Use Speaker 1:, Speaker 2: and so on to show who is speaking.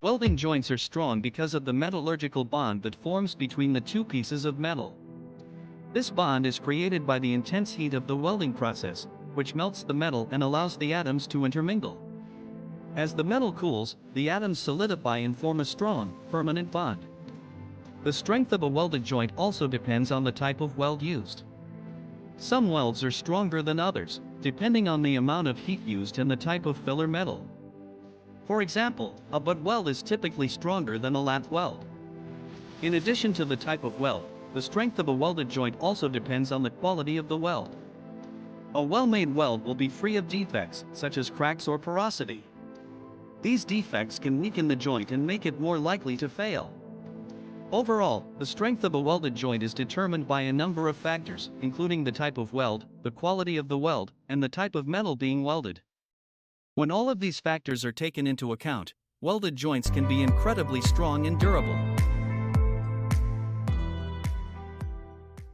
Speaker 1: Welding joints are strong because of the metallurgical bond that forms between the two pieces of metal. This bond is created by the intense heat of the welding process, which melts the metal and allows the atoms to intermingle. As the metal cools, the atoms solidify and form a strong, permanent bond. The strength of a welded joint also depends on the type of weld used. Some welds are stronger than others, depending on the amount of heat used and the type of filler metal. For example, a butt weld is typically stronger than a lat weld. In addition to the type of weld, the strength of a welded joint also depends on the quality of the weld. A well-made weld will be free of defects, such as cracks or porosity. These defects can weaken the joint and make it more likely to fail. Overall, the strength of a welded joint is determined by a number of factors, including the type of weld, the quality of the weld, and the type of metal being welded. When all of these factors are taken into account, welded joints can be incredibly strong and durable.